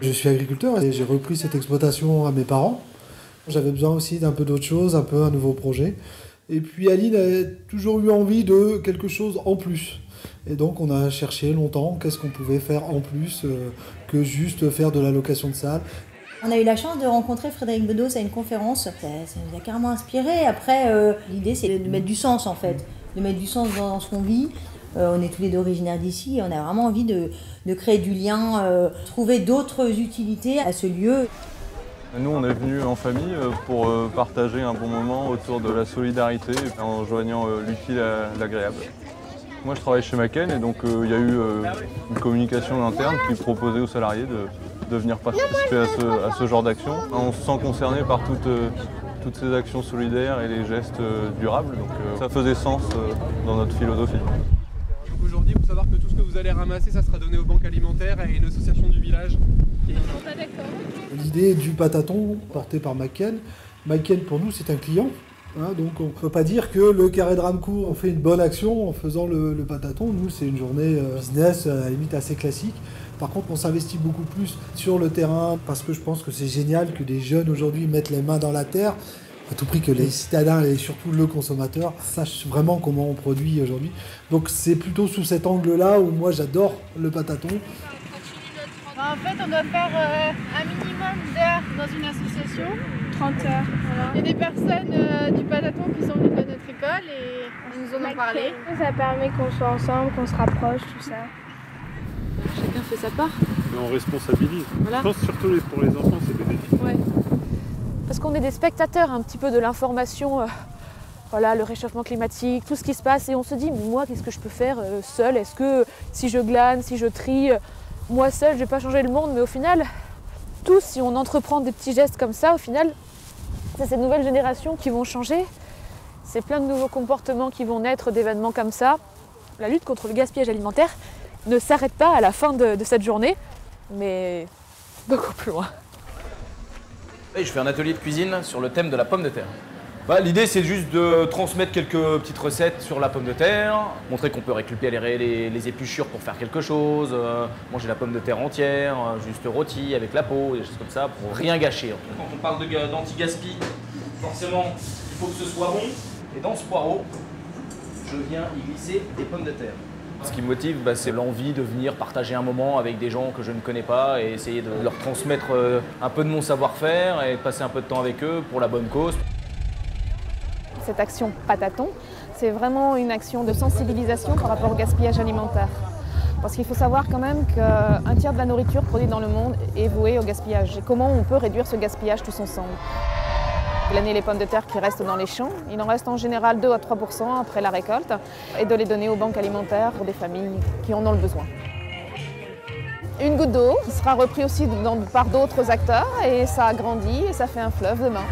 Je suis agriculteur et j'ai repris cette exploitation à mes parents. J'avais besoin aussi d'un peu d'autre chose, un peu un nouveau projet. Et puis Aline a toujours eu envie de quelque chose en plus. Et donc on a cherché longtemps qu'est-ce qu'on pouvait faire en plus que juste faire de la location de salle. On a eu la chance de rencontrer Frédéric Bedos à une conférence. Ça nous a carrément inspiré. Après, l'idée c'est de mettre du sens en fait, de mettre du sens dans ce qu'on vit. On est tous les deux originaires d'ici et on a vraiment envie de créer du lien, trouver d'autres utilités à ce lieu. Nous, on est venus en famille pour partager un bon moment autour de la solidarité en joignant l'utile à l'agréable. Moi, je travaille chez Macken et donc il y a eu une communication interne qui proposait aux salariés de venir participer à ce genre d'action. On se sent concerné par toutes ces actions solidaires et les gestes durables, donc ça faisait sens dans notre philosophie. Donc aujourd'hui, il faut savoir que tout ce que vous allez ramasser, ça sera donné aux banques alimentaires et une association du village. L'idée du pataton porté par Macken, Macken pour nous c'est un client. Donc on ne peut pas dire que le Carré de Ramecourt on fait une bonne action en faisant le pataton. Nous c'est une journée business à la limite assez classique. Par contre on s'investit beaucoup plus sur le terrain parce que je pense que c'est génial que des jeunes aujourd'hui mettent les mains dans la terre. À tout prix que les citadins et surtout le consommateur sachent vraiment comment on produit aujourd'hui. Donc c'est plutôt sous cet angle-là où moi j'adore le pataton. En fait, on doit faire un minimum d'heures dans une association. 30 heures, voilà. Il y a des personnes du pataton qui sont venues de notre école et ils nous en ont parlé. Ça permet qu'on soit ensemble, qu'on se rapproche, tout ça. Chacun fait sa part. Mais on responsabilise. Voilà. Je pense surtout pour les enfants, c'est bénéfique. Ouais. Parce qu'on est des spectateurs un petit peu de l'information, voilà, le réchauffement climatique, tout ce qui se passe. Et on se dit, mais moi, qu'est-ce que je peux faire seul? Est-ce que si je glane, si je trie, moi seul, je vais pas changer le monde? Mais au final, tous, si on entreprend des petits gestes comme ça, au final, c'est ces nouvelles générations qui vont changer. C'est plein de nouveaux comportements qui vont naître d'événements comme ça. La lutte contre le gaspillage alimentaire ne s'arrête pas à la fin de cette journée, mais beaucoup plus loin. Je fais un atelier de cuisine sur le thème de la pomme de terre. L'idée, c'est juste de transmettre quelques petites recettes sur la pomme de terre, montrer qu'on peut récupérer les épluchures pour faire quelque chose, manger la pomme de terre entière, juste rôtie avec la peau, des choses comme ça, pour rien gâcher. Quand on parle d'anti-gaspi, forcément, il faut que ce soit bon. Et dans ce poireau, je viens y glisser des pommes de terre. Ce qui me motive, c'est l'envie de venir partager un moment avec des gens que je ne connais pas et essayer de leur transmettre un peu de mon savoir-faire et passer un peu de temps avec eux pour la bonne cause. Cette action pataton, c'est vraiment une action de sensibilisation par rapport au gaspillage alimentaire. Parce qu'il faut savoir quand même qu'un tiers de la nourriture produite dans le monde est vouée au gaspillage. Et comment on peut réduire ce gaspillage tous ensemble? Glaner les pommes de terre qui restent dans les champs, il en reste en général 2 à 3% après la récolte, et de les donner aux banques alimentaires pour des familles qui en ont le besoin. Une goutte d'eau qui sera reprise aussi par d'autres acteurs, et ça grandit et ça fait un fleuve demain.